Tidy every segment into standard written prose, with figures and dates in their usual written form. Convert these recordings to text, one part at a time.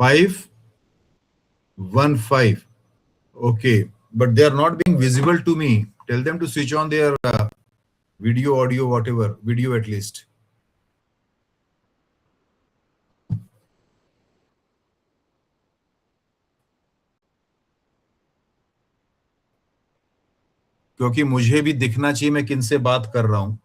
515. Okay, but they are not being visible to me. Tell them to switch on their video, audio, whatever, video at least. क्योंकि मुझे भी दिखना चाहिए मैं किनसे बात कर रहा हूं.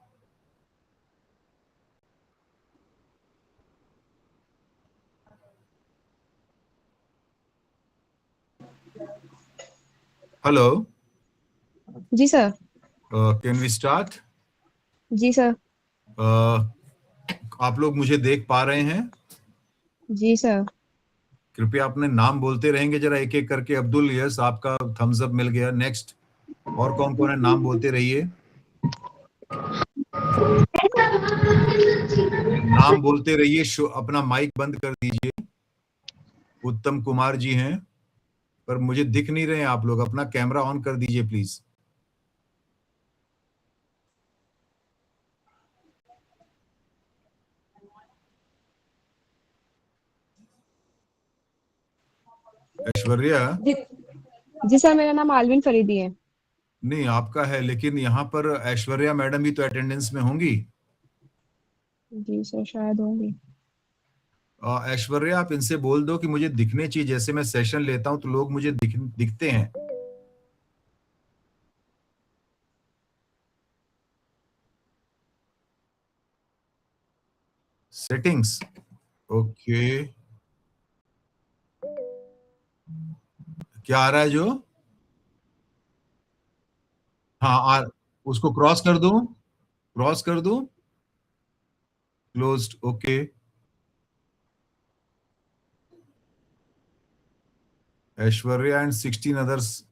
हेलो. जी सर. Can we start? जी सर. आप लोग मुझे देख पा रहे हैं? जी सर. कृपया अपने नाम बोलते रहेंगे जरा एक एक करके. अब्दुल, यस, आपका थम्स अप मिल गया. नेक्स्ट. और कौन कौन है? नाम बोलते रहिए. नाम बोलते रहिए. अपना माइक बंद कर दीजिए. उत्तम कुमार जी हैं, पर मुझे दिख नहीं रहे हैं आप लोग. अपना कैमरा ऑन कर दीजिए प्लीज. ऐश्वर्या. जी सर, मेरा नाम आलविन फरीदी है. नहीं, आपका है, लेकिन यहाँ पर ऐश्वर्या मैडम भी तो अटेंडेंस में होंगी. जी सर, शायद होंगी. ऐश्वर्या, आप इनसे बोल दो कि मुझे दिखने चाहिए. जैसे मैं सेशन लेता हूं तो लोग मुझे दिखते हैं. सेटिंग्स. ओके. क्या आ रहा है जो? हाँ, उसको क्रॉस कर दो. क्रॉस कर दो. Closed. Okay. Aishwarya and 16 others.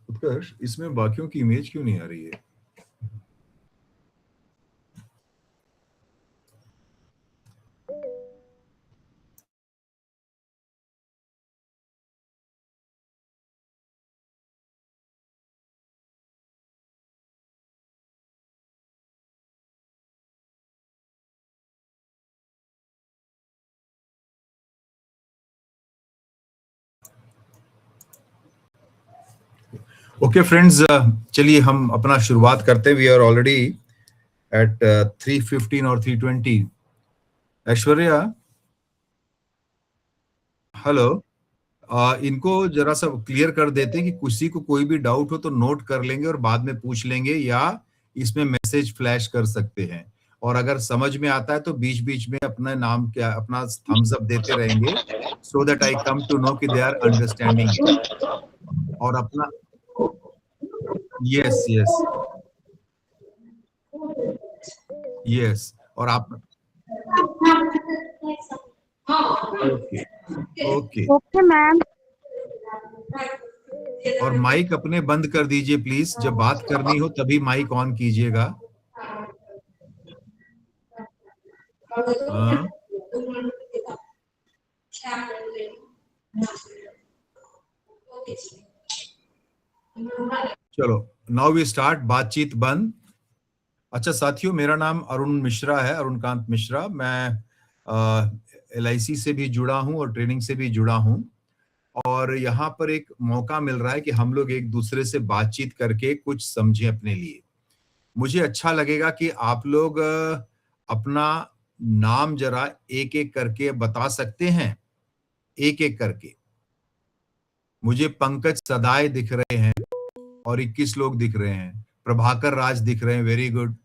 Utkarsh, इसमें बाकियों की इमेज क्यों नहीं आ रही है? ओके फ्रेंड्स, चलिए हम अपना शुरुआत करते हैं. वी आर ऑलरेडी एट 3:15 और 3:20. ऐश्वर्या, हेलो. इनको जरा सा क्लियर कर देते हैं कि किसी को कोई भी डाउट हो तो नोट कर लेंगे और बाद में पूछ लेंगे, या इसमें मैसेज फ्लैश कर सकते हैं. और अगर समझ में आता है तो बीच बीच में अपना नाम क्या, अपना थम्स अप देते रहेंगे, so that I come to know कि दे आर अंडरस्टैंडिंग इट. और अपना, यस यस यस. और आप, ओके ओके. Okay ma'am. और माइक अपने बंद कर दीजिए प्लीज. जब बात करनी हो तभी माइक ऑन कीजिएगा. हाँ. चलो, नाउ वी स्टार्ट. बातचीत बंद. अच्छा साथियों, मेरा नाम अरुण मिश्रा है, अरुणकांत मिश्रा. मैं LIC से भी जुड़ा हूं और ट्रेनिंग से भी जुड़ा हूं. और यहाँ पर एक मौका मिल रहा है कि हम लोग एक दूसरे से बातचीत करके कुछ समझें अपने लिए. मुझे अच्छा लगेगा कि आप लोग अपना नाम जरा एक एक करके बता सकते हैं. एक एक करके. मुझे पंकज सदाय दिख रहे हैं और 21 लोग दिख रहे हैं. प्रभाकर राज दिख रहे हैं. Very good.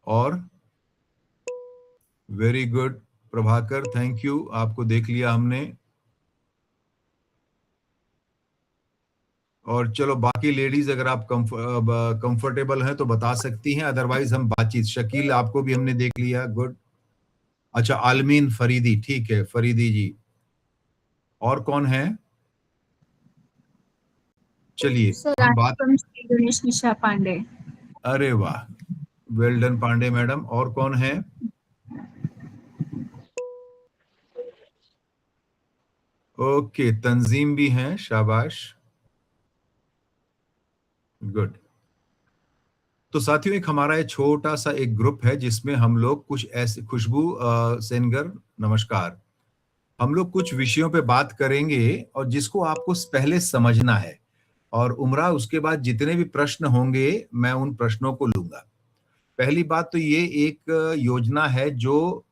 और very good Prabhakar, thank you, आपको देख लिया हमने. और चलो, बाकी लेडीज अगर आप कंफर्टेबल हैं तो बता सकती हैं, अदरवाइज हम बातचीत. शकील, आपको भी हमने देख लिया. गुड. अच्छा, आलमीन फरीदी, ठीक है फरीदी जी. और कौन है? चलिए हम बात. गणेश निशा पांडे. अरे वाह, वेल डन पांडे मैडम. और कौन है? ओके, तंजीम भी हैं, शाबाश. गुड। तो साथियों, एक हमारा एक छोटा सा एक ग्रुप है जिसमें हम लोग कुछ ऐसे, खुशबू सेनगर, नमस्कार। हम लोग कुछ विषयों पे बात करेंगे और जिसको आपको पहले समझना है, और उमरा उसके बाद जितने भी प्रश्न होंगे मैं उन प्रश्नों को लूंगा। पहली बात तो ये एक योजना है जो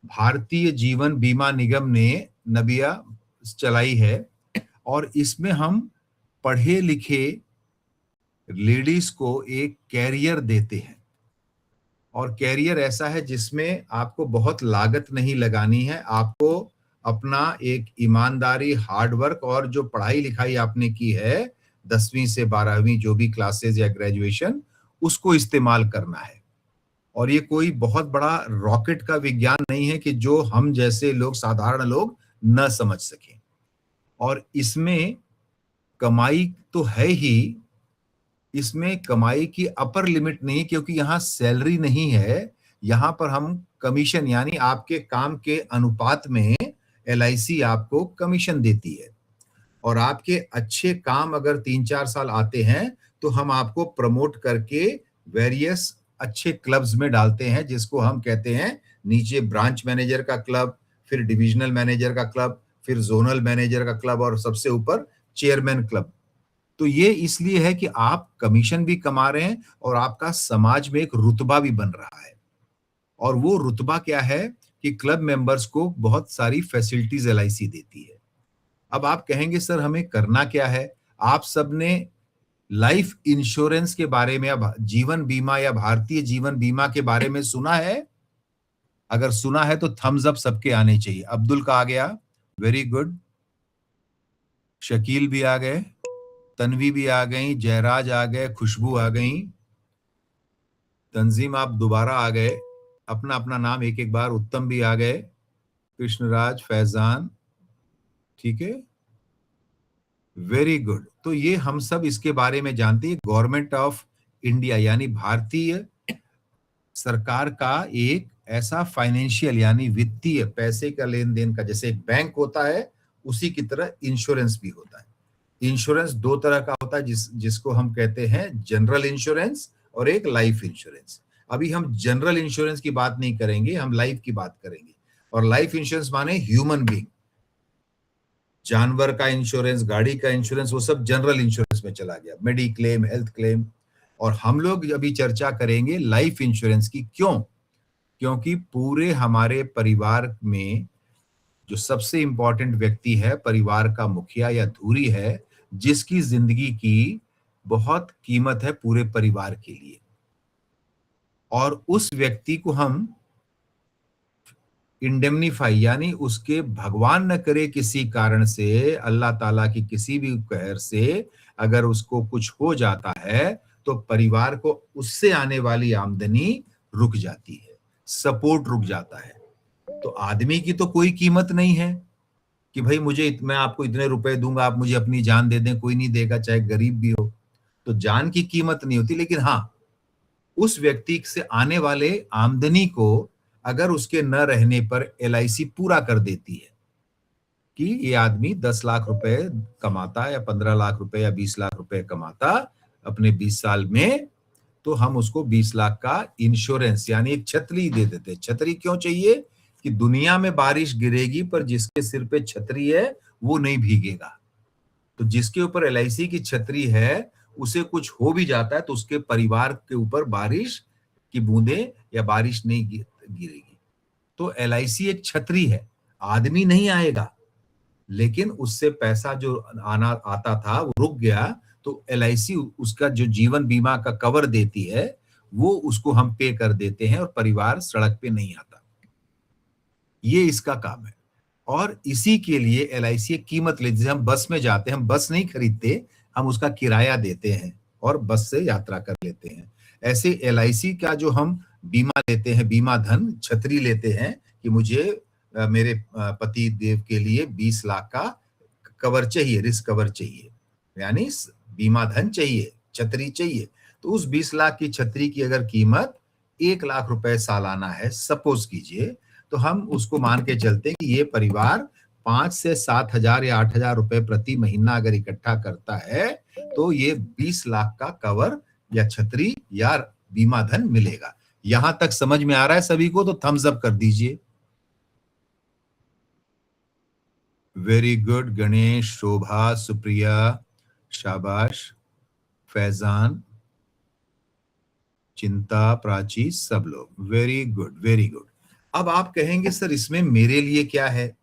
भारतीय जीवन बीमा निगम ने नबिया चलाई है, और इसमें हम पढ़े लिखे लेडीज को एक कैरियर देते हैं। और कैरियर ऐसा है जिसमें आपको बहुत लागत नहीं लगानी है, आपको अपना एक ईमानदारी, हार्डवर्क और जो पढ़ाई लिखाई आपने की है 10वीं से 12वीं जो भी क्लासेस या ग्रेजुएशन, उसको इस्तेमाल करना है। और ये कोई बहुत बड़ा रॉकेट का विज्ञान नहीं है कि जो हम जैसे लोग, साधारण लोग न समझ सकें। और इसमें कमाई तो है ही, इसमें कमाई की अपर लिमिट नहीं, क्योंकि यहाँ सैलरी नहीं है, यहाँ पर हम कमीशन, यानी आपके काम के अनुपात में एलआईसी आपको कमीशन देती है। और आपके अच्छे काम अगर 3-4 साल आते हैं तो हम आपको प्रमोट करके वेरियस अच्छे क्लब्स में डालते हैं, जिसको हम कहते हैं नीचे ब्रांच मैनेजर का क्लब, फिर डिविजनल मैनेजर का क्लब, फिर जोनल मैनेजर का क्लब, और सबसे ऊपर चेयरमैन क्लब। तो ये इसलिए है कि आप कमीशन भी कमा रहे हैं और आपका समाज में एक रुतबा भी बन रहा है। और वो रुतबा क्या है कि क्लब मेंबर्स को बहुत सारी फैसिलिटीज एलआईसी देती है। अब आप कहेंगे सर हमें करना क्या है? आप सबने लाइफ इंश्योरेंस के बारे में, या जीवन बीमा या भारतीय जीवन बीमा के बारे में सुना है? अगर सुना है तो थम्स अप सबके आने चाहिए। अब्दुल का आ गया, वेरी गुड। शकील भी आ गए, तन्वी भी आ गई, जयराज आ गए, खुशबू आ गई, तंजीम आप दोबारा आ गए, अपना अपना नाम एक एक बार, उत्तम भी आ गए, कृष्णराज, फैजान, ठीक है, वेरी गुड। तो ये हम सब इसके बारे में जानते हैं। गवर्नमेंट ऑफ इंडिया यानी भारतीय सरकार का एक ऐसा फाइनेंशियल यानी वित्तीय पैसे का लेन देन का, जैसे एक बैंक होता है उसी की तरह इंश्योरेंस भी होता है। इंश्योरेंस दो तरह का होता है, जिसको हम कहते हैं जनरल इंश्योरेंस और एक लाइफ इंश्योरेंस। अभी हम जनरल इंश्योरेंस की बात नहीं करेंगे, हम लाइफ की बात करेंगे। और लाइफ इंश्योरेंस माने ह्यूमन बीइंग, जानवर का इंश्योरेंस, गाड़ी का इंश्योरेंस, वो सब जनरल इंश्योरेंस में चला गया, मेडी क्लेम, हेल्थ क्लेम। और हम लोग अभी चर्चा करेंगे लाइफ इंश्योरेंस की। क्यों? क्योंकि पूरे हमारे परिवार में जो सबसे इंपॉर्टेंट व्यक्ति है, परिवार का मुखिया या धुरी है, जिसकी जिंदगी की बहुत कीमत है पूरे परिवार के लिए, और उस व्यक्ति को हम इंडेमनीफाई यानी उसके, भगवान न करे किसी कारण से, अल्लाह ताला की किसी भी कहर से अगर उसको कुछ हो जाता है तो परिवार को उससे आने वाली आमदनी रुक जाती है, सपोर्ट रुक जाता है। तो आदमी की तो कोई कीमत नहीं है कि भाई मैं आपको इतने रुपए दूंगा, आप मुझे अपनी जान दे दें, कोई नहीं देगा, चाहे गरीब भी हो। तो जान की कीमत नहीं होती, लेकिन हाँ, उस व्यक्ति से आने वाले आमदनी को अगर उसके न रहने पर एलआईसी पूरा कर देती है कि ये आदमी 10 लाख रुपए कमाता है, या 15 लाख रुपए या 20 लाख रुपए कमाता अपने 20 साल में, तो हम उसको 20 लाख का इंश्योरेंस यानी एक छतरी दे देते। छतरी क्यों चाहिए? कि दुनिया में बारिश गिरेगी पर जिसके सिर पे छतरी है वो नहीं भीगेगा। तो जिसके ऊपर एलआईसी की छतरी है, उसे कुछ हो भी जाता है तो उसके परिवार के ऊपर बारिश की बूंदें या बारिश नहीं गिरेगी। तो एलआईसी एक छतरी है, आदमी नहीं आएगा, लेकिन उससे पैसा जो आता था वो रुक गया, तो एलआईसी उसका जो जीवन बीमा का कवर देती है वो उसको हम पे कर देते हैं और परिवार सड़क पे नहीं आता। ये इसका काम है। और इसी के लिए एलआईसी एक कीमत लेती है। हम बस में जाते हैं, हम बस नहीं खरीदते, हम उसका किराया देते हैं और बस से यात्रा कर लेते हैं। ऐसे एलआईसी का जो हम बीमा लेते हैं, बीमा धन, छतरी लेते हैं कि मुझे मेरे पति देव के लिए 20 लाख का कवर चाहिए, रिस्क कवर चाहिए, यानी बीमा धन चाहिए, छतरी चाहिए। तो उस 20 लाख की छतरी की अगर कीमत 1 लाख रुपए सालाना है, सपोज कीजिए, तो हम उसको मान के चलते हैं कि ये परिवार 5 से 7 हजार या 8 हजार रुपए प्रति महीना अगर इकट्ठा करता है तो ये 20 लाख का कवर या छतरी या बीमा धन मिलेगा। यहां तक समझ में आ रहा है सभी को? तो थम्स अप कर दीजिए। Very good. गणेश, शोभा, सुप्रिया, शाबाश, फैजान, चिंता, प्राची, सब लोग वेरी गुड, वेरी गुड। अब आप कहेंगे सर इसमें मेरे लिए क्या है?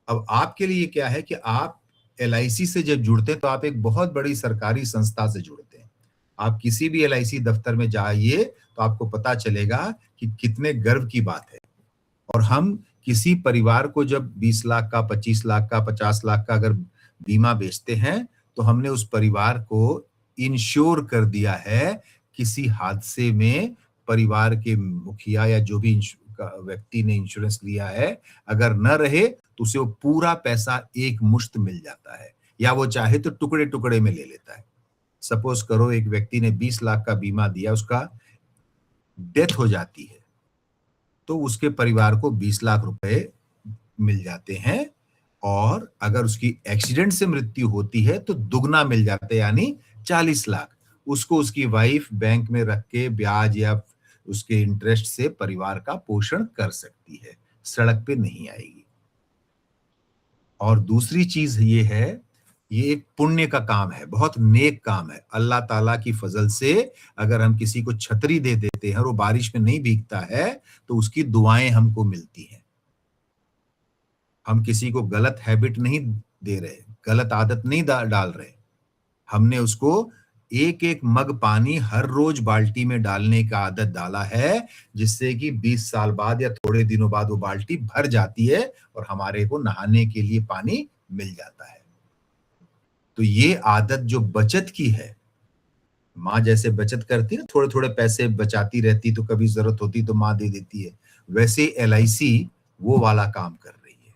अब आपके लिए क्या है कि आप LIC से जब जुड़ते हैं तो आप एक बहुत बड़ी सरकारी संस्था से जुड़ते हैं। आप किसी भी LIC दफ्तर में जाइए तो आपको पता चलेगा कि कितने गर्व की बात है। और हम किसी परिवार को जब 20 लाख का, 25 लाख का, 50 लाख का अगर बीमा बेचते हैं तो हमने उस परिवार को इंश्योर कर दिया है। किसी हादसे में परिवार के मुखिया या जो भी व्यक्ति ने इंश्योरेंस लिया है, अगर न रहे तो उसे वो पूरा पैसा एक मुश्त मिल जाता है, या वो चाहे तो टुकड़े टुकड़े में ले लेता है। सपोज करो एक व्यक्ति ने 20 लाख का बीमा दिया, उसका डेथ हो जाती है तो उसके परिवार को 20 लाख रुपए मिल जाते हैं, और अगर उसकी एक्सीडेंट से मृत्यु होती है तो दुगना मिल जाता है, यानी 40 लाख। उसको उसकी वाइफ बैंक में रख के ब्याज या उसके इंटरेस्ट से परिवार का पोषण कर सकती है, सड़क पे नहीं आएगी। और दूसरी चीज ये है, ये एक पुण्य का काम है, बहुत नेक काम है। अल्लाह ताला की फजल से अगर हम किसी को छतरी दे देते हैं और वो बारिश में नहीं भीगता है तो उसकी दुआएं हमको मिलती हैं। हम किसी को गलत हैबिट नहीं दे रहे, गलत आदत नहीं डाल रहे। हमने उसको एक एक मग पानी हर रोज बाल्टी में डालने का आदत डाला है, जिससे कि 20 साल बाद या थोड़े दिनों बाद वो बाल्टी भर जाती है और हमारे को नहाने के लिए पानी मिल जाता है। तो ये आदत जो बचत की है, माँ जैसे बचत करती है, थोड़े थोड़े पैसे बचाती रहती, तो कभी जरूरत होती तो माँ दे देती है, वैसे LIC वो वाला काम कर रही है।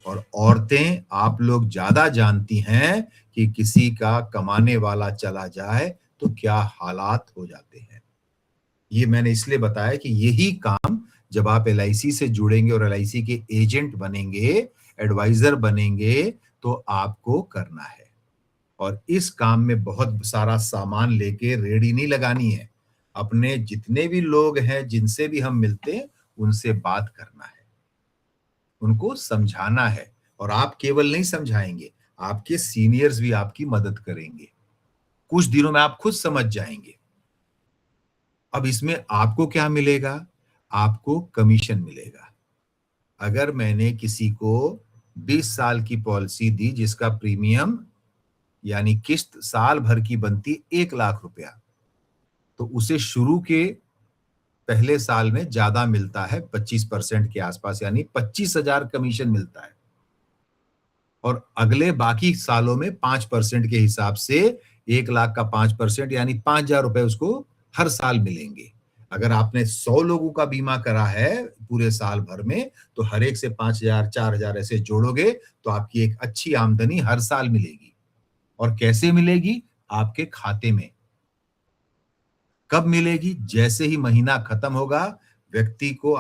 और औरतें, आप लोग ज्यादा जानती हैं कि किसी का कमाने वाला चला जाए तो क्या हालात हो जाते हैं। ये मैंने इसलिए बताया कि यही काम जब आप LIC से जुड़ेंगे और LIC के एजेंट बनेंगे, एडवाइजर बनेंगे, तो आपको करना है। और इस काम में बहुत सारा सामान लेके रेडी नहीं लगानी है। अपने जितने भी लोग हैं जिनसे भी हम मिलते हैं उनसे बात करना है, उनको समझाना है। और आप केवल नहीं समझाएंगे, आपके सीनियर्स भी आपकी मदद करेंगे। कुछ दिनों में आप खुद समझ जाएंगे। अब इसमें आपको क्या मिलेगा? आपको कमीशन मिलेगा। अगर मैंने किसी को 20 साल की पॉलिसी दी जिसका प्रीमियम यानी किस्त साल भर की बनती 1 लाख रुपया, तो उसे शुरू के पहले साल में ज्यादा मिलता है, 25% के आसपास, यानी 25,000 कमीशन मिलता है। और अगले बाकी सालों में 5% के हिसाब से 1 लाख का 5% यानी 5,000 रुपए उसको हर साल मिलेंगे। अगर आपने 100 लोगों का बीमा करा है पूरे साल भर में, तो हर एक से 5,000, 4,000 ऐसे जोड़ोगे तो आपकी एक अच्छी आमदनी हर साल मिलेगी। और कैसे मिलेगी? आपके खाते में। कब मिलेगी? जैसे ही महीना खत्म होगा, व्यक्ति को,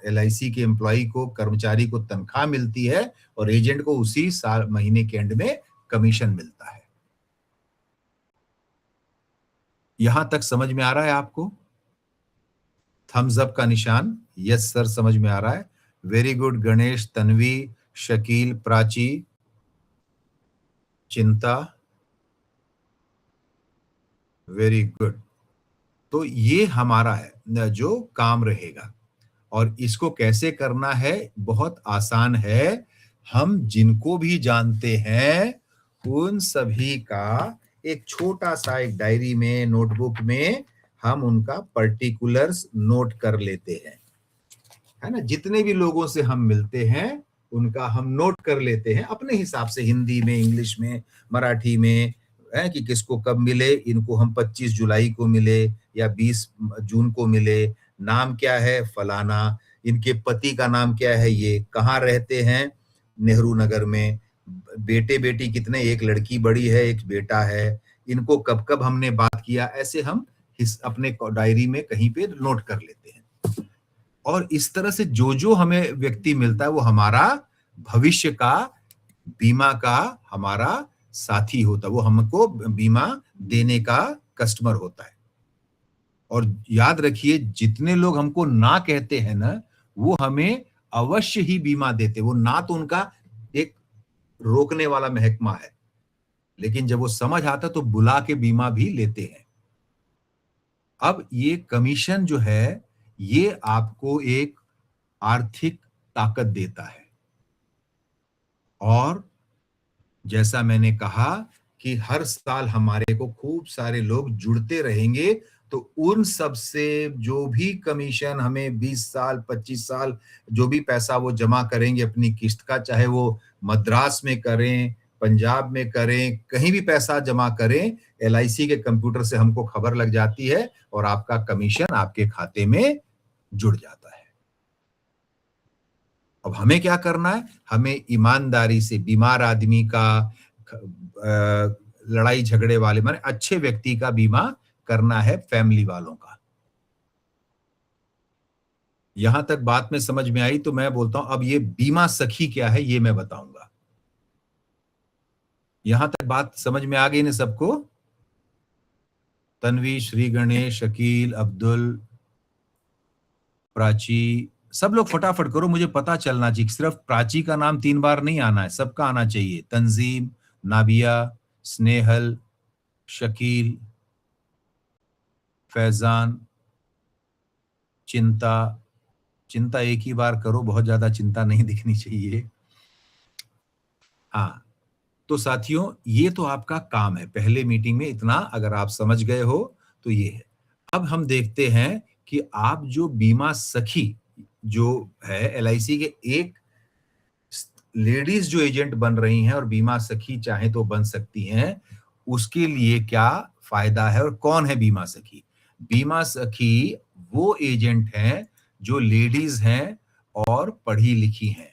LIC के एम्प्लॉय को, कर्मचारी को तनख्वाह मिलती है और एजेंट को उसी साल महीने के एंड में कमीशन मिलता है। यहां तक समझ में आ रहा है आपको? थम्स अप का निशान, यस सर समझ में आ रहा है। Very good. Ganesh, Tanvi, Shakeel, Prachi, Chinta, very good. तो ये हमारा है जो काम रहेगा। और इसको कैसे करना है? बहुत आसान है। हम जिनको भी जानते हैं उन सभी का एक छोटा सा एक डायरी में, नोटबुक में हम उनका पर्टिकुलर्स नोट कर लेते हैं, है ना। जितने भी लोगों से हम मिलते हैं उनका हम नोट कर लेते हैं अपने हिसाब से, हिंदी में, इंग्लिश में, मराठी में, है कि किसको कब मिले। इनको हम 25 जुलाई को मिले या 20 जून को मिले। नाम क्या है? फलाना। इनके पति का नाम क्या है? ये। कहाँ रहते हैं? नेहरू नगर में। बेटे बेटी कितने? एक लड़की बड़ी है, एक बेटा है। इनको कब कब हमने बात किया, ऐसे हम अपने डायरी में कहीं पे नोट कर लेते हैं। और इस तरह से जो जो हमें व्यक्ति मिलता है वो हमारा भविष्य का बीमा का हमारा साथी होता है, वो हमको बीमा देने का कस्टमर होता है। और याद रखिए, जितने लोग हमको ना कहते हैं ना, वो हमें अवश्य ही बीमा देते। वो ना तो उनका एक रोकने वाला महकमा है, लेकिन जब वो समझ आता तो बुला के बीमा भी लेते हैं। अब ये कमीशन जो है, ये आपको एक आर्थिक ताकत देता है। और जैसा मैंने कहा कि हर साल हमारे को खूब सारे लोग जुड़ते रहेंगे, तो उन सब से जो भी कमीशन हमें 20 साल 25 साल जो भी पैसा वो जमा करेंगे अपनी किस्त का, चाहे वो मद्रास में करें, पंजाब में करें, कहीं भी पैसा जमा करें, एलआईसी के कंप्यूटर से हमको खबर लग जाती है और आपका कमीशन आपके खाते में जुड़ जाता है। अब हमें क्या करना है? हमें ईमानदारी से बीमार आदमी का, लड़ाई झगड़े वाले माने अच्छे व्यक्ति का बीमा करना है, फैमिली वालों का। यहां तक बात में समझ में आई तो मैं बोलता हूं अब ये बीमा सखी क्या है ये मैं बताऊंगा। यहां तक बात समझ में आ गई ना सबको? तन्वी, श्री गणेश, शकील, अब्दुल, प्राची, सब लोग फटाफट करो, मुझे पता चलना चाहिए। सिर्फ प्राची का नाम 3 बार नहीं आना है, सबका आना चाहिए। तंजीम, नाबिया, स्नेहल, शकील, फैजान, चिंता। चिंता एक ही बार करो, बहुत ज्यादा चिंता नहीं दिखनी चाहिए। हाँ, तो साथियों ये तो आपका काम है। पहले मीटिंग में इतना अगर आप समझ गए हो तो ये है। अब हम देखते हैं कि आप जो बीमा सखी जो है एलआईसी के, एक लेडीज जो एजेंट बन रही हैं और बीमा सखी चाहे तो बन सकती हैं, उसके लिए क्या फायदा है और कौन है बीमा सखी? बीमा सखी वो एजेंट हैं जो लेडीज हैं और पढ़ी लिखी हैं।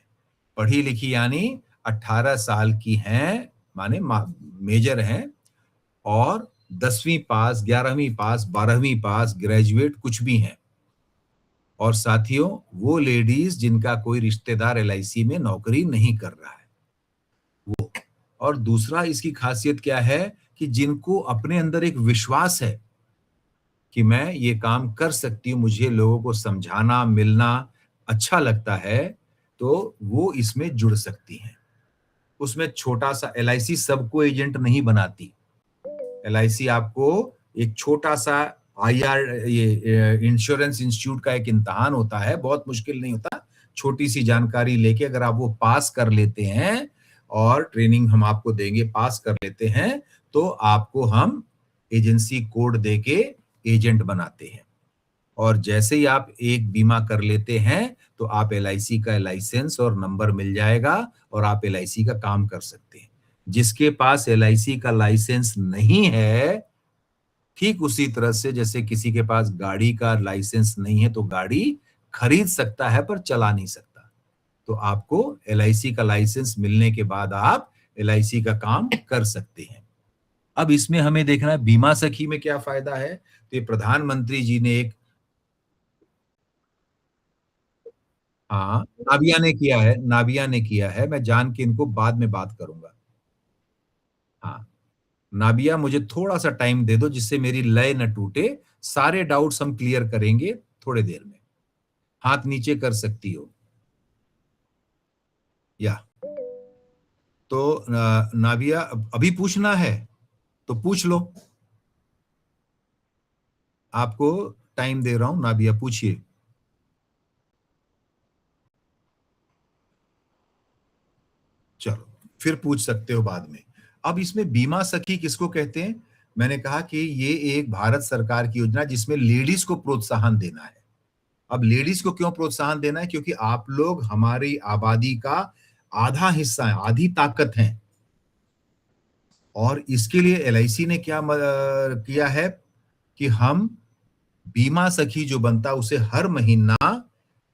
पढ़ी लिखी यानी 18 साल की हैं, माने मेजर हैं, और 10वीं पास, 11वीं पास, 12वीं पास, ग्रेजुएट कुछ भी हैं। और साथियों वो लेडीज जिनका कोई रिश्तेदार एलआईसी में नौकरी नहीं कर रहा है वो। और दूसरा इसकी खासियत क्या है कि जिनको अपने अंदर एक विश्वास है कि मैं ये काम कर सकती हूँ, मुझे लोगों को समझाना मिलना अच्छा लगता है, तो वो इसमें जुड़ सकती हैं। उसमें छोटा सा एलआईसी सबको एजेंट नहीं बनाती। एलआईसी आपको एक छोटा सा आईआर, ये इंश्योरेंस इंस्टीट्यूट का एक इम्तिहान होता है, बहुत मुश्किल नहीं होता। छोटी सी जानकारी लेके अगर आप वो पास कर लेते हैं, और ट्रेनिंग हम आपको देंगे, पास कर लेते हैं, तो आपको हम एजेंसी कोड देके एजेंट बनाते हैं। और जैसे ही आप एक बीमा कर लेते हैं तो आप एलआईसी का लाइसेंस और नंबर मिल जाएगा और आप एलआईसी का काम कर सकते हैं। जिसके पास एलआईसी का लाइसेंस नहीं है, ठीक उसी तरह से जैसे किसी के पास गाड़ी का लाइसेंस नहीं है तो गाड़ी खरीद सकता है पर चला नहीं सकता, तो आपको एलआईसी का लाइसेंस मिलने के बाद आप एलआईसी का काम कर सकते हैं। अब इसमें हमें देखना है बीमा सखी में क्या फायदा है। तो ये प्रधानमंत्री जी ने एक, हाँ नाबिया ने किया है, नाबिया ने किया है, मैं जान के इनको बाद में बात करूंगा। हाँ नाबिया, मुझे थोड़ा सा टाइम दे दो जिससे मेरी लय न टूटे। सारे डाउट्स हम क्लियर करेंगे थोड़े देर में। हाथ नीचे कर सकती हो या तो नाबिया अभी पूछना है तो पूछ लो, आपको टाइम दे रहा हूं। नाबिया पूछिए। चलो फिर पूछ सकते हो बाद में। अब इसमें बीमा सखी किसको कहते हैं? मैंने कहा कि ये एक भारत सरकार की योजना जिसमें लेडीज को प्रोत्साहन देना है। अब लेडीज को क्यों प्रोत्साहन देना है? क्योंकि आप लोग हमारी आबादी का आधा हिस्सा है, आधी ताकत है। और इसके लिए एलआईसी ने क्या किया है कि हम बीमा सखी जो बनता है उसे हर महीना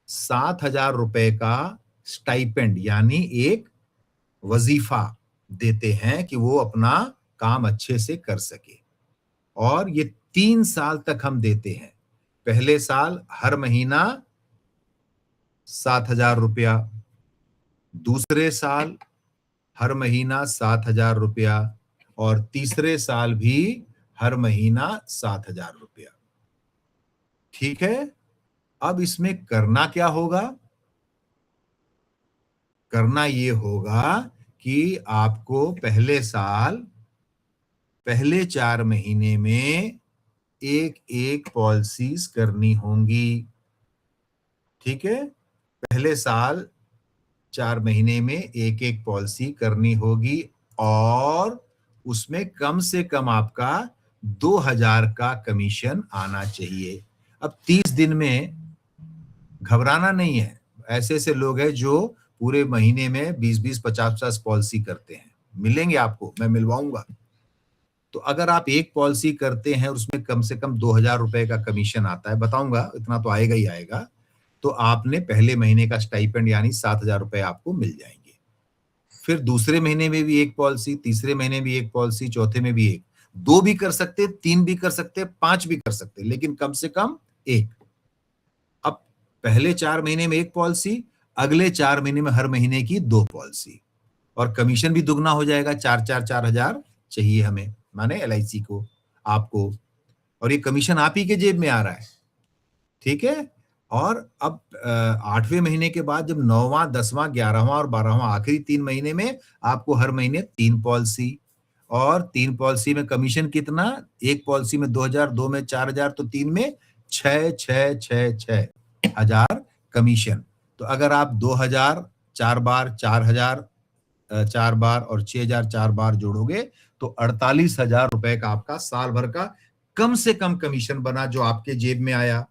7,000 रुपए का स्टाइपेंड यानी एक वजीफा देते हैं कि वो अपना काम अच्छे से कर सके। और ये 3 साल तक हम देते हैं। पहले साल हर महीना 7,000 रुपया, दूसरे साल हर महीना 7,000 रुपया, और तीसरे साल भी हर महीना 7,000 रुपया। ठीक है, अब इसमें करना क्या होगा? करना ये होगा कि आपको पहले साल पहले 4 महीने में एक एक पॉलिसीज करनी होंगी। ठीक है, पहले साल 4 महीने में एक एक पॉलिसी करनी होगी और उसमें कम से कम आपका 2,000 का कमीशन आना चाहिए। अब 30 दिन में घबराना नहीं है। ऐसे ऐसे लोग हैं जो पूरे महीने में 20-20, 50-50 पॉलिसी करते हैं। मिलेंगे आपको, मैं मिलवाऊंगा। तो अगर आप एक पॉलिसी करते हैं और उसमें कम से कम 2,000 रुपए का कमीशन आता है, बताऊंगा, इतना तो आएगा ही आएगा, तो आपने पहले महीने का स्टाइपेंड यानी 7,000 रुपए आपको मिल जाएंगे। फिर दूसरे महीने में भी एक पॉलिसी, तीसरे महीने भी एक पॉलिसी, चौथे में भी एक। 2 भी कर सकते, 3 भी कर सकते, 5 भी कर सकते, लेकिन कम से कम एक। अब पहले 4 महीने में एक पॉलिसी, अगले 4 महीने में हर महीने की 2 पॉलिसी, और कमीशन भी दुगना हो जाएगा। 4,000 चाहिए हमें, माने एलआईसी को, आपको, और ये कमीशन आप ही के जेब में आ रहा है। ठीक है, और अब 8वें महीने के बाद जब 9वां, 10वां, 11वां और 12वां आखिरी 3 महीने में आपको हर महीने 3 पॉलिसी, और 3 पॉलिसी में कमीशन कितना? एक पॉलिसी में 2,000, 2 में 4,000, तो 3 में 6,000 कमीशन। तो अगर आप 2,000 4 बार, 4,000 4 बार और 6,000 4 बार जोड़ोगे तो 48,000 रुपए का आपका साल भर का कम से कम कमीशन बना, जो आपके जेब में आया।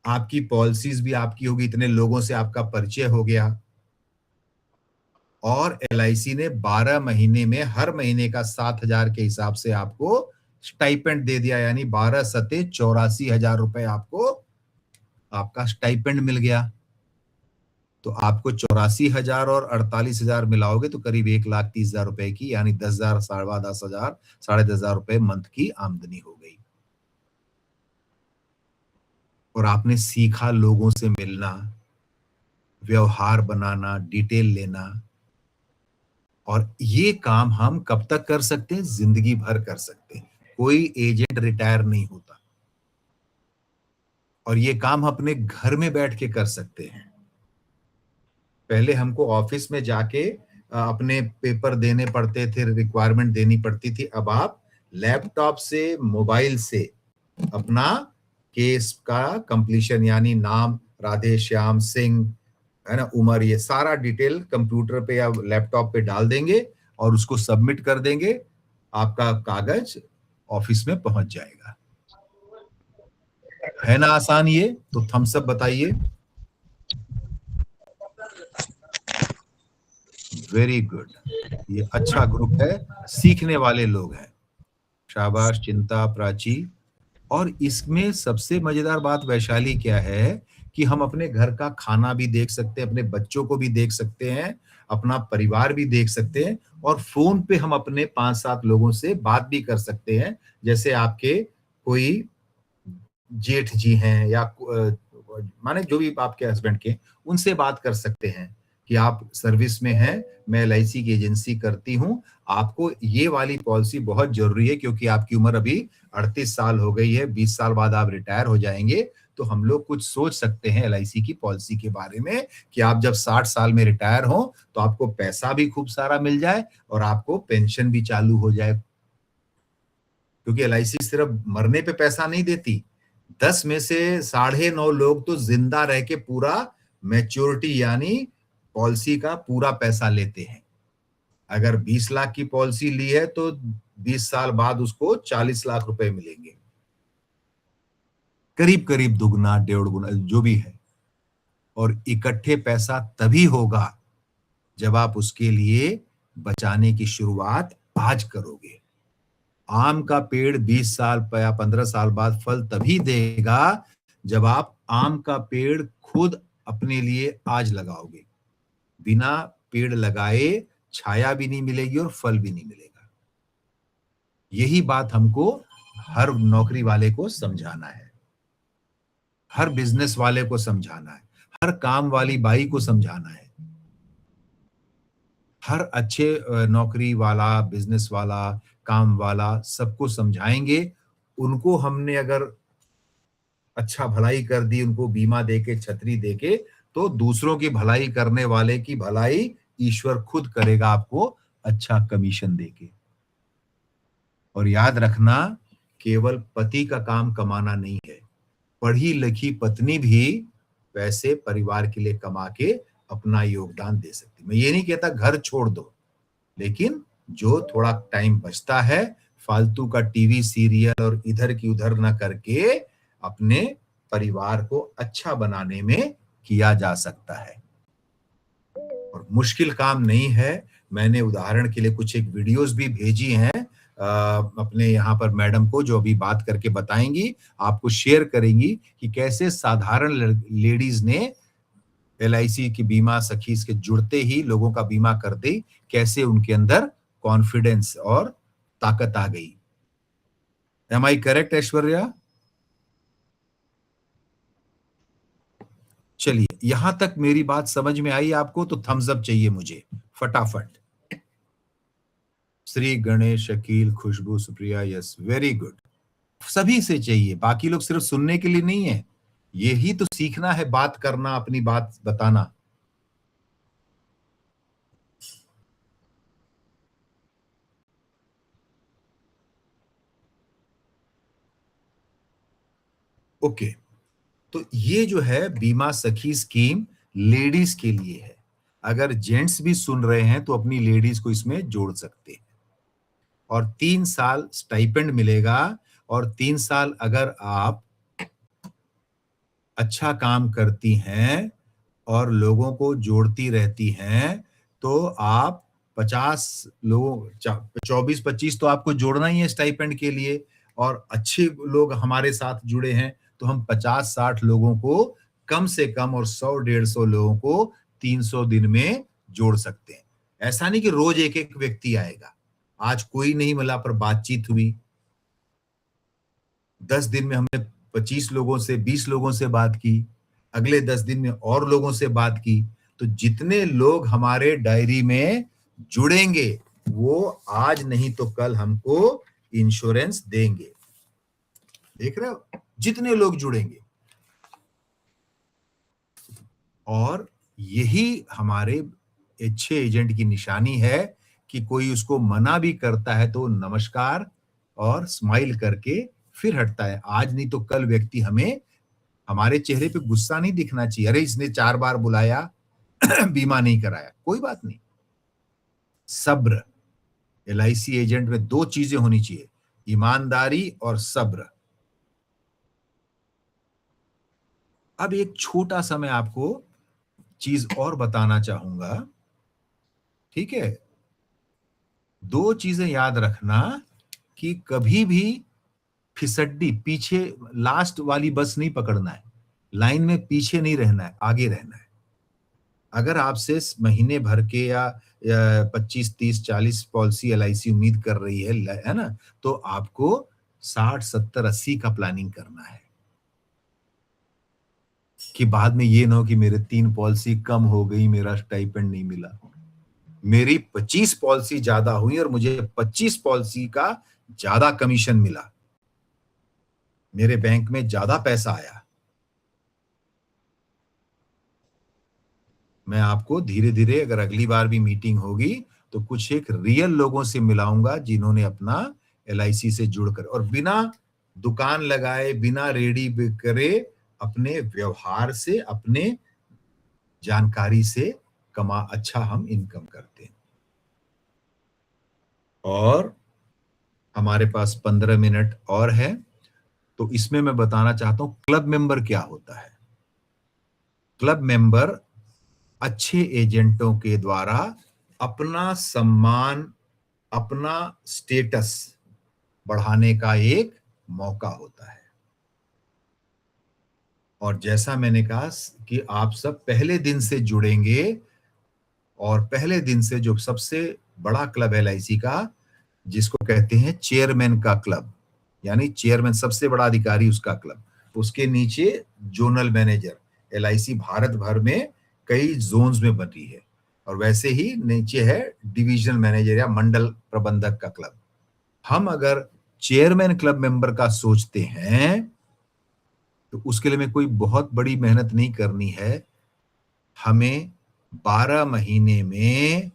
आपकी पॉलिसीज भी आपकी होगी, इतने लोगों से आपका परिचय हो गया, और एलआईसी ने 12 महीने में हर महीने का 7,000 के हिसाब से आपको स्टाइपेंड दे दिया, यानी 12 सते 84,000 रुपए आपको आपका स्टाइपेंड मिल गया। तो आपको 84,000 और 48,000 मिलाओगे तो करीब 1,30,000 रुपए की, यानी 10,000, 10,500, 10,500 रुपए मंथ की आमदनी हो गई। और आपने सीखा लोगों से मिलना, व्यवहार बनाना, डिटेल लेना, और ये काम हम कब तक कर सकते हैं? जिंदगी भर कर सकते हैं। कोई एजेंट रिटायर नहीं होता, और ये काम अपने घर में बैठ के कर सकते हैं। पहले हमको ऑफिस में जाके अपने पेपर देने पड़ते थे, रिक्वायरमेंट देनी पड़ती थी। अब आप लैपटॉप से, मोबाइल से अपना केस का कंप्लीशन, यानी नाम राधे श्याम सिंह, है ना, उम्र, ये सारा डिटेल कंप्यूटर पे या लैपटॉप पे डाल देंगे और उसको सबमिट कर देंगे। आपका कागज ऑफिस में पहुंच जाएगा। है ना आसान ये? तो थम्स अप बताइए। वेरी गुड, ये अच्छा ग्रुप है, सीखने वाले लोग हैं। शाबाश चिंता, प्राची। और इसमें सबसे मजेदार बात वैशाली क्या है कि हम अपने घर का खाना भी देख सकते हैं, अपने बच्चों को भी देख सकते हैं, अपना परिवार भी देख सकते हैं, और फोन पे हम अपने 5-7 लोगों से बात भी कर सकते हैं। जैसे आपके कोई जेठ जी हैं, या माने जो भी आपके हस्बैंड के, उनसे बात कर सकते हैं कि आप सर्विस में हैं, मैं एलआईसी की एजेंसी करती हूँ, आपको ये वाली पॉलिसी बहुत जरूरी है क्योंकि आपकी उम्र अभी 38 साल हो गई है, 20 साल बाद आप रिटायर हो जाएंगे। तो हम लोग कुछ सोच सकते हैं एलआईसी की पॉलिसी के बारे में कि आप जब 60 साल में रिटायर हो तो आपको पैसा भी खूब सारा मिल जाए और आपको पेंशन भी चालू हो जाए। क्योंकि एलआईसी सिर्फ मरने पे पैसा नहीं देती, 10 में से 9.5 लोग तो जिंदा रह के पूरा मैच्योरिटी यानी पॉलिसी का पूरा पैसा लेते हैं। अगर 20 लाख की पॉलिसी ली है तो 20 साल बाद उसको 40 लाख रुपए मिलेंगे, करीब करीब दुगना 1.5 गुना जो भी है। और इकट्ठे पैसा तभी होगा जब आप उसके लिए बचाने की शुरुआत आज करोगे। आम का पेड़ 20 साल या 15 साल बाद फल तभी देगा जब आप आम का पेड़ खुद अपने लिए आज लगाओगे। बिना पेड़ लगाए छाया भी नहीं मिलेगी और फल भी नहीं मिलेगा। यही बात हमको हर नौकरी वाले को समझाना है, हर बिजनेस वाले को समझाना है, हर काम वाली बाई को समझाना है, हर अच्छे नौकरी वाला, बिजनेस वाला, काम वाला सबको समझाएंगे। उनको हमने अगर अच्छा भलाई कर दी, उनको बीमा देके, छतरी देके, तो दूसरों की भलाई करने वाले की भलाई ईश्वर खुद करेगा आपको अच्छा कमीशन देके। और याद रखना, केवल पति का काम कमाना नहीं है, पढ़ी लिखी पत्नी भी पैसे परिवार के लिए कमा के अपना योगदान दे सकती। मैं ये नहीं कहता घर छोड़ दो, लेकिन जो थोड़ा टाइम बचता है फालतू का टीवी सीरियल और इधर की उधर ना करके अपने परिवार को अच्छा बनाने में किया जा सकता है। और मुश्किल काम नहीं है। मैंने उदाहरण के लिए कुछ एक वीडियोस भी भेजी हैं अपने यहाँ पर मैडम को, जो अभी बात करके बताएंगी, आपको शेयर करेंगी कि कैसे साधारण लेडीज ने LIC की बीमा सखी के जुड़ते ही लोगों का बीमा कर दी, कैसे उनके अंदर कॉन्फिडेंस और ताकत आ गई। Am I correct Aishwarya? चलिए, यहां तक मेरी बात समझ में आई आपको? तो थम्स अप चाहिए मुझे फटाफट। श्री गणेश, अकील, खुशबू, सुप्रिया, यस वेरी गुड। सभी से चाहिए, बाकी लोग सिर्फ सुनने के लिए नहीं है। यही तो सीखना है, बात करना, अपनी बात बताना। ओके, तो ये जो है बीमा सखी स्कीम लेडीज के लिए है। अगर जेंट्स भी सुन रहे हैं तो अपनी लेडीज को इसमें जोड़ सकते हैं। और 3 साल स्टाइपेंड मिलेगा। और 3 साल अगर आप अच्छा काम करती हैं और लोगों को जोड़ती रहती हैं, तो आप 50 लोग, 24-25 तो आपको जोड़ना ही है स्टाइपेंड के लिए। और अच्छे लोग हमारे साथ जुड़े हैं तो हम 50-60 लोगों को कम से कम और 100-150 लोगों को 300 दिन में जोड़ सकते हैं। ऐसा नहीं कि रोज एक एक व्यक्ति आएगा। आज कोई नहीं मिला पर बातचीत हुई, 10 दिन में हमने 25 लोगों से, 20 लोगों से बात की, अगले 10 दिन में और लोगों से बात की, तो जितने लोग हमारे डायरी में जुड़ेंगे वो आज नहीं तो कल हमको इंश्योरेंस देंगे। देख रहे हो, जितने लोग जुड़ेंगे। और यही हमारे अच्छे एजेंट की निशानी है कि कोई उसको मना भी करता है तो नमस्कार और स्माइल करके फिर हटता है। आज नहीं तो कल व्यक्ति हमें, हमारे चेहरे पे गुस्सा नहीं दिखना चाहिए, अरे इसने 4 बार बुलाया बीमा नहीं कराया, कोई बात नहीं। सब्र। LIC एजेंट में 2 चीजें होनी चाहिए, ईमानदारी और सब्र। अब एक छोटा सा मैं आपको चीज और बताना चाहूंगा, ठीक है? 2 चीजें याद रखना कि कभी भी फिसड्डी, पीछे लास्ट वाली बस नहीं पकड़ना है, लाइन में पीछे नहीं रहना है, आगे रहना है। अगर आपसे महीने भर के या 25, 30, 40 पॉलिसी LIC उम्मीद कर रही है ना, तो आपको 60, 70, 80 का प्लानिंग करना है कि बाद में ये ना हो कि मेरे 3 पॉलिसी कम हो गई, मेरा स्टाइपेंड नहीं मिला। मेरी 25 पॉलिसी ज्यादा हुई और मुझे 25 पॉलिसी का ज्यादा कमीशन मिला, मेरे बैंक में ज्यादा पैसा आया। मैं आपको धीरे धीरे, अगर अगली बार भी मीटिंग होगी तो कुछ एक रियल लोगों से मिलाऊंगा जिन्होंने अपना LIC से जुड़कर और बिना दुकान लगाए, बिना रेडी करे, अपने व्यवहार से, अपने जानकारी से अच्छा हम इनकम करते हैं। और हमारे पास 15 मिनट और है, तो इसमें मैं बताना चाहता हूं क्लब मेंबर क्या होता है। क्लब मेंबर अच्छे एजेंटों के द्वारा अपना सम्मान, अपना स्टेटस बढ़ाने का एक मौका होता है। और जैसा मैंने कहा कि आप सब पहले दिन से जुड़ेंगे, और पहले दिन से जो सबसे बड़ा क्लब है LIC का, जिसको कहते हैं चेयरमैन का क्लब, यानी चेयरमैन सबसे बड़ा अधिकारी उसका क्लब, उसके नीचे जोनल मैनेजर। LIC भारत भर में कई जोन्स में बटी है। और वैसे ही नीचे है डिविजनल मैनेजर या मंडल प्रबंधक का क्लब। हम अगर चेयरमैन क्लब मेंबर का सोचते हैं तो उसके लिए हमें कोई बहुत बड़ी मेहनत नहीं करनी है। हमें 12 महीने में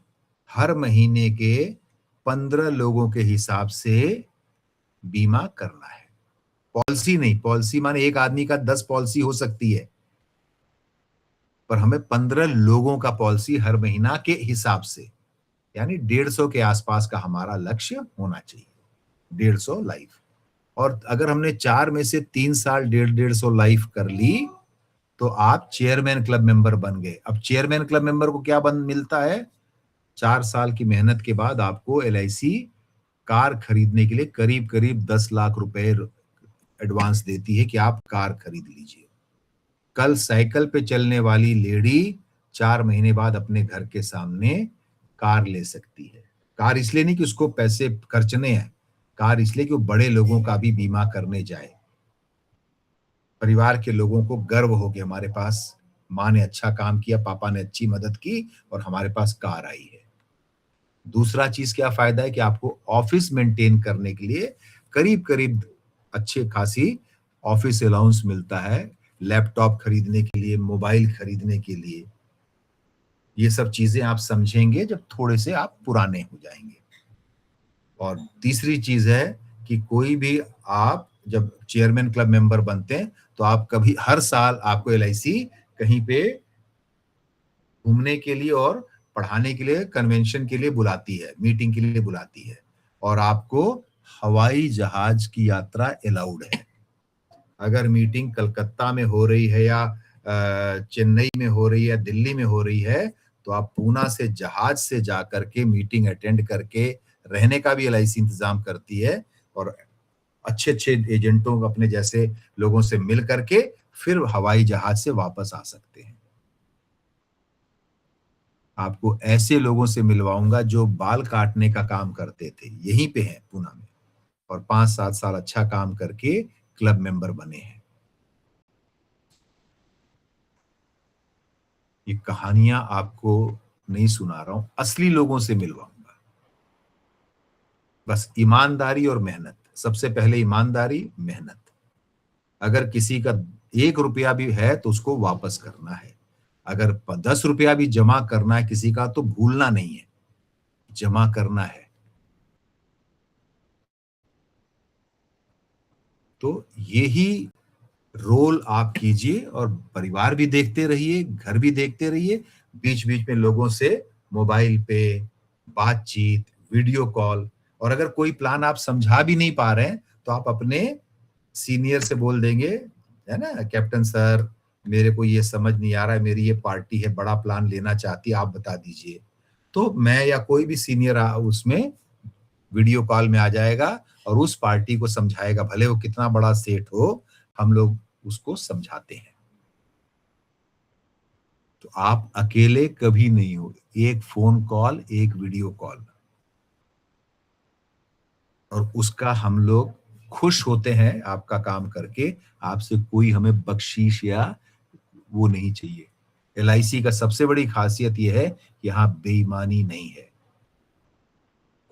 हर महीने के 15 लोगों के हिसाब से बीमा करना है। पॉलिसी नहीं, पॉलिसी माने एक आदमी का 10 पॉलिसी हो सकती है, पर हमें 15 लोगों का पॉलिसी हर महीना के हिसाब से, यानी 150 के आसपास का हमारा लक्ष्य होना चाहिए। 150 लाइफ। और अगर हमने 4 में से 3 साल 150 लाइफ कर ली तो आप चेयरमैन क्लब मेंबर बन गए। अब चेयरमैन क्लब मेंबर को क्या मिलता है? 4 साल की मेहनत के बाद आपको एलआईसी कार खरीदने के लिए करीब करीब 10 लाख रुपए एडवांस देती है कि आप कार खरीद लीजिए। कल साइकिल पे चलने वाली लेडी 4 महीने बाद अपने घर के सामने कार ले सकती है। कार इसलिए नहीं कि उसको पैसे खर्चने हैं, कार इसलिए कि वो बड़े लोगों का भी बीमा करने जाए। परिवार के लोगों को गर्व हो कि हमारे पास माँ ने अच्छा काम किया, पापा ने अच्छी मदद की और हमारे पास कार आई है। दूसरा चीज क्या फायदा है कि आपको ऑफिस मेंटेन करने के लिए करीब करीब अच्छे खासी ऑफिस अलाउंस मिलता है, लैपटॉप खरीदने के लिए, मोबाइल खरीदने के लिए। ये सब चीजें आप समझेंगे जब थोड़े से आप पुराने हो जाएंगे। और तीसरी चीज है कि कोई भी आप जब चेयरमैन क्लब मेंबर बनते हैं तो आप कभी हर साल आपको एलआईसी कहीं पे घूमने के लिए और पढ़ाने के लिए, कन्वेंशन के लिए बुलाती है, मीटिंग के लिए बुलाती है, और आपको हवाई जहाज की यात्रा अलाउड है। अगर मीटिंग कलकत्ता में हो रही है या चेन्नई में हो रही है, दिल्ली में हो रही है, तो आप पूना से जहाज से जा करके मीटिंग अटेंड करके, रहने का भी एलआईसी इंतजाम करती है, और अच्छे अच्छे एजेंटों अपने जैसे लोगों से मिल करके फिर हवाई जहाज से वापस आ सकते हैं। आपको ऐसे लोगों से मिलवाऊंगा जो बाल काटने का काम करते थे, यहीं पे हैं पूना में, और 5-7 साल अच्छा काम करके क्लब मेंबर बने हैं। ये कहानियां आपको नहीं सुना रहा हूं, असली लोगों से मिलवाऊंगा। बस ईमानदारी और मेहनत, सबसे पहले ईमानदारी, मेहनत। अगर किसी का 1 रुपया भी है तो उसको वापस करना है। अगर 10 रुपया भी जमा करना है किसी का तो भूलना नहीं है, जमा करना है। तो यही रोल आप कीजिए और परिवार भी देखते रहिए, घर भी देखते रहिए, बीच बीच में लोगों से मोबाइल पे बातचीत, वीडियो कॉल। और अगर कोई प्लान आप समझा भी नहीं पा रहे हैं तो आप अपने सीनियर से बोल देंगे, है ना, कैप्टन सर मेरे को ये समझ नहीं आ रहा है, मेरी ये पार्टी है, बड़ा प्लान लेना चाहती है, आप बता दीजिए। तो मैं या कोई भी सीनियर उसमें वीडियो कॉल में आ जाएगा और उस पार्टी को समझाएगा, भले वो कितना बड़ा सेट हो, हम लोग उसको समझाते हैं। तो आप अकेले कभी नहीं हो, एक फोन कॉल, एक वीडियो कॉल, और उसका हम लोग खुश होते हैं आपका काम करके। आपसे कोई हमें बख्शीश या वो नहीं चाहिए। एलआईसी का सबसे बड़ी खासियत यह है कि यहाँ बेईमानी नहीं है।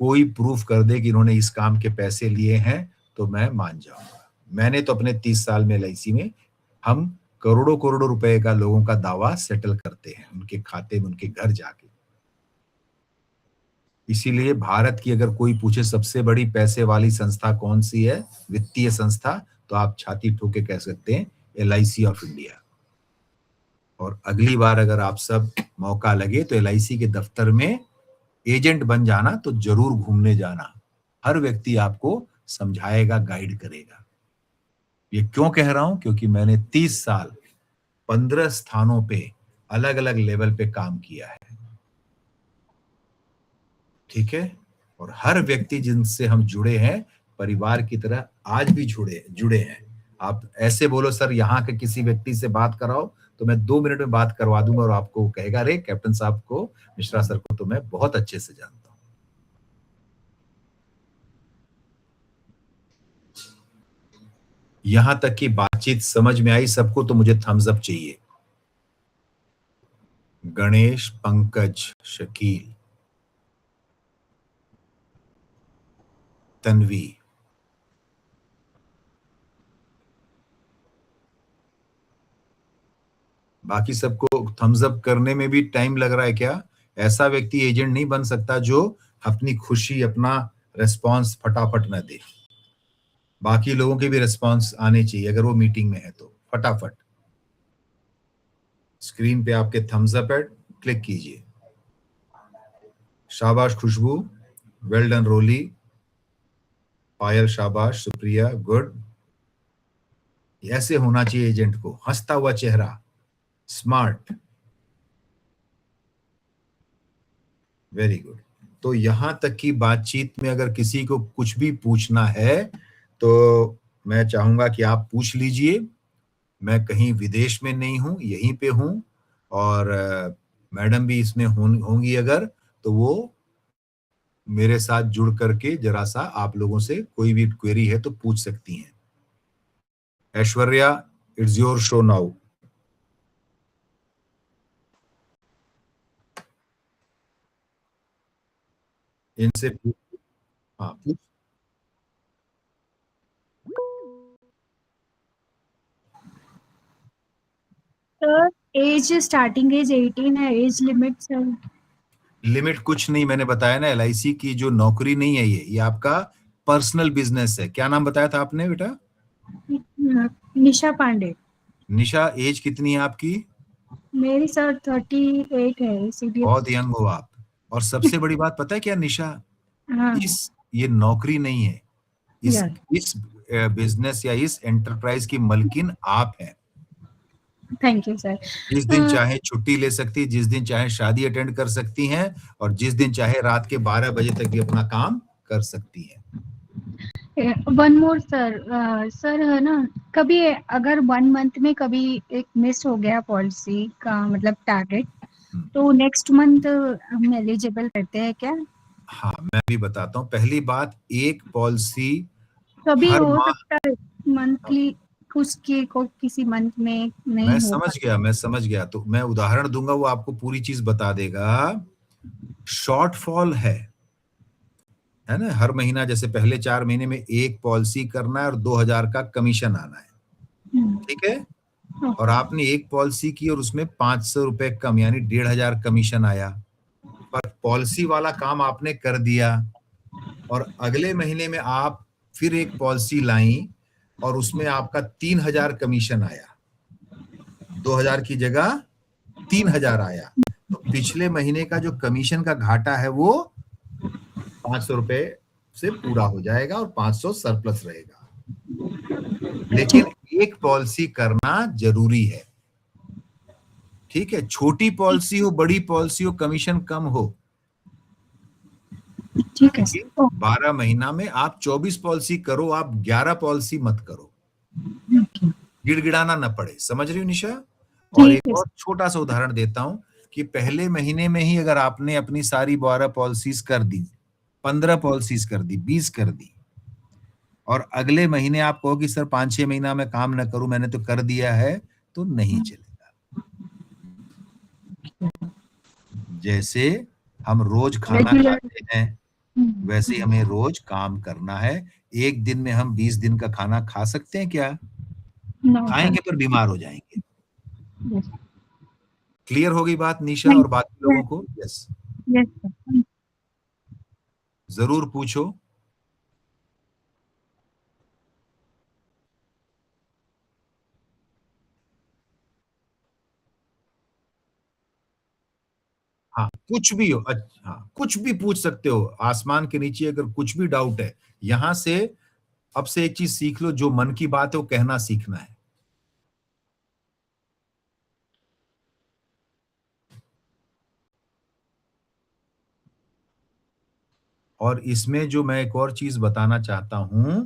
कोई प्रूफ कर दे कि इन्होंने इस काम के पैसे लिए हैं तो मैं मान जाऊंगा। मैंने तो अपने 30 साल में एलआईसी में हम करोड़ों करोड़ों रुपए का लोगों का दावा सेटल करते हैं उनके खाते में, उनके घर जाके। इसीलिए भारत की अगर कोई पूछे सबसे बड़ी पैसे वाली संस्था कौन सी है, वित्तीय संस्था, तो आप छाती ठोक के कह सकते हैं एलआईसी ऑफ इंडिया। और अगली बार अगर आप सब मौका लगे तो एलआईसी के दफ्तर में एजेंट बन जाना, तो जरूर घूमने जाना। हर व्यक्ति आपको समझाएगा, गाइड करेगा। ये क्यों कह रहा हूं? क्योंकि मैंने 30 साल 15 स्थानों पे अलग अलग लेवल पे काम किया है। ठीक है? और हर व्यक्ति जिनसे हम जुड़े हैं परिवार की तरह आज भी जुड़े हैं। आप ऐसे बोलो सर यहाँ के किसी व्यक्ति से बात कराओ तो मैं 2 मिनट में बात करवा दूंगा और आपको कहेगा अरे कैप्टन साहब को, मिश्रा सर को तो मैं बहुत अच्छे से जानता हूं। यहां तक कि बातचीत समझ में आई सबको तो मुझे थम्स अप चाहिए। गणेश, पंकज, शकील, तन्वी, बाकी सबको थम्स अप करने में भी टाइम लग रहा है क्या? ऐसा व्यक्ति एजेंट नहीं बन सकता जो अपनी खुशी, अपना रेस्पॉन्स फटाफट न दे। बाकी लोगों के भी रेस्पॉन्स आने चाहिए अगर वो मीटिंग में है तो फटाफट। स्क्रीन पे आपके थम्स अप है, क्लिक कीजिए। शाबाश खुशबू, वेल डन रोली, पायल शाबाश, सुप्रिया गुड। ऐसे होना चाहिए एजेंट को, हंसता हुआ चेहरा, स्मार्ट, वेरी गुड। तो यहां तक की बातचीत में अगर किसी को कुछ भी पूछना है तो मैं चाहूंगा कि आप पूछ लीजिए। मैं कहीं विदेश में नहीं हूं, यहीं पे हूं, और मैडम भी इसमें होंगी अगर, तो वो मेरे साथ जुड़ करके जरा सा आप लोगों से कोई भी क्वेरी है तो पूछ सकती हैं। Aishwarya, it's your show now. इनसे हाँ पूछ। सर एज स्टार्टिंग एज 18 है, एज लिमिट सर। लिमिट कुछ नहीं, मैंने बताया ना, एलआईसी की जो नौकरी नहीं है, ये आपका पर्सनल बिजनेस है। क्या नाम बताया था आपने बेटा? निशा पांडे। निशा, एज कितनी है आपकी? मेरी सर 38 है, इसीलिए। बहुत यंग हो आप। और सबसे बड़ी बात पता है क्या निशा? हाँ। ये नौकरी नहीं है, इस यार इस बिजनेस या इस एंटरप्राइज की मलकिन आप हैं। Thank you sir. जिस दिन चाहे छुट्टी ले सकती, जिस दिन चाहे शादी अटेंड कर सकती हैं, और जिस दिन चाहे रात के 12 बजे तक भी अपना काम कर सकती हैं। वन मोर सर, सर है ना, कभी अगर 1 मंथ में कभी एक मिस हो गया पॉलिसी का मतलब टारगेट, तो नेक्स्ट मंथ हम एलिजिबल रहते हैं क्या? हाँ, मैं भी बताता हूँ। पहली बात, एक पॉलिसी कभी हर हो माह, सकता है मंथली, उसकी को किसी मंथ में नहीं हो मैं समझ गया, तो मैं उदाहरण दूंगा, वो आपको पूरी चीज बता देगा। शॉर्टफॉल है ना, हर महीना जैसे पहले 4 महीने में एक पॉलिसी करना है और 2000 का कमीशन आना है, ठीक है? और आपने एक पॉलिसी की और उसमें 500 रुपए कम, यानी 1500 कमीशन आया, पर पॉलिसी वाला काम आपने कर दिया, और अगले महीने में आप फिर एक पॉलिसी लाई और उसमें आपका 3000 कमीशन आया, 2000 की जगह 3000 आया, तो पिछले महीने का जो कमीशन का घाटा है वो 500 रुपए से पूरा हो जाएगा और 500 सरप्लस रहेगा। लेकिन एक पॉलिसी करना जरूरी है, ठीक है? छोटी पॉलिसी हो, बड़ी पॉलिसी हो, कमीशन कम हो, ठीक है लेकिन 12 महीना में आप 24 पॉलिसी करो, आप 11 पॉलिसी मत करो, गिड़गिड़ाना न पड़े। समझ रही हो निशा? और एक और छोटा सा उदाहरण देता हूं कि पहले महीने में ही अगर आपने अपनी सारी 12 पॉलिसीज कर दी, 15 पॉलिसीज कर दी, 20 कर दी, और अगले महीने आप कहो कि सर 5-6 महीना में काम न करूं, मैंने तो कर दिया है, तो नहीं चलेगा। जैसे हम रोज खाना खाते हैं, वैसे ही हमें रोज काम करना है। एक दिन में हम 20 दिन का खाना खा सकते हैं क्या? खाएंगे पर बीमार हो जाएंगे। क्लियर हो गई बात निशा और बाकी लोगों को? यस, जरूर पूछो। हाँ, कुछ भी हो, हाँ, कुछ भी पूछ सकते हो। आसमान के नीचे अगर कुछ भी डाउट है, यहां से अब से एक चीज सीख लो, जो मन की बात है वो कहना सीखना है। और इसमें जो मैं एक और चीज बताना चाहता हूं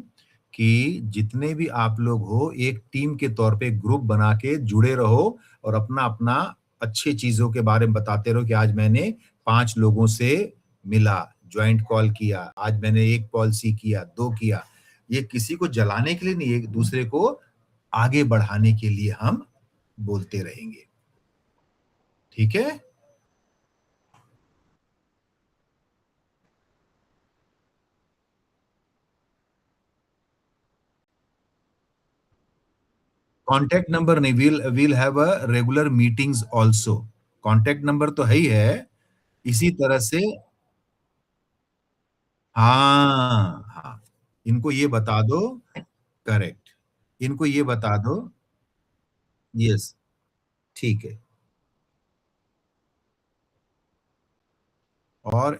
कि जितने भी आप लोग हो, एक टीम के तौर पे ग्रुप बना के जुड़े रहो और अपना अपना अच्छी चीजों के बारे में बताते रहो कि आज मैंने 5 लोगों से मिला, ज्वाइंट कॉल किया, आज मैंने एक पॉलिसी किया, 2 किया। ये किसी को जलाने के लिए नहीं, एक दूसरे को आगे बढ़ाने के लिए हम बोलते रहेंगे, ठीक है? कॉन्टैक्ट नंबर नहीं, we'll have a regular meetings also. Contact number तो है ही है, इसी तरह से हाँ, हाँ, इनको ये बता दो, करेक्ट, इनको ये बता दो, यस, ठीक है। और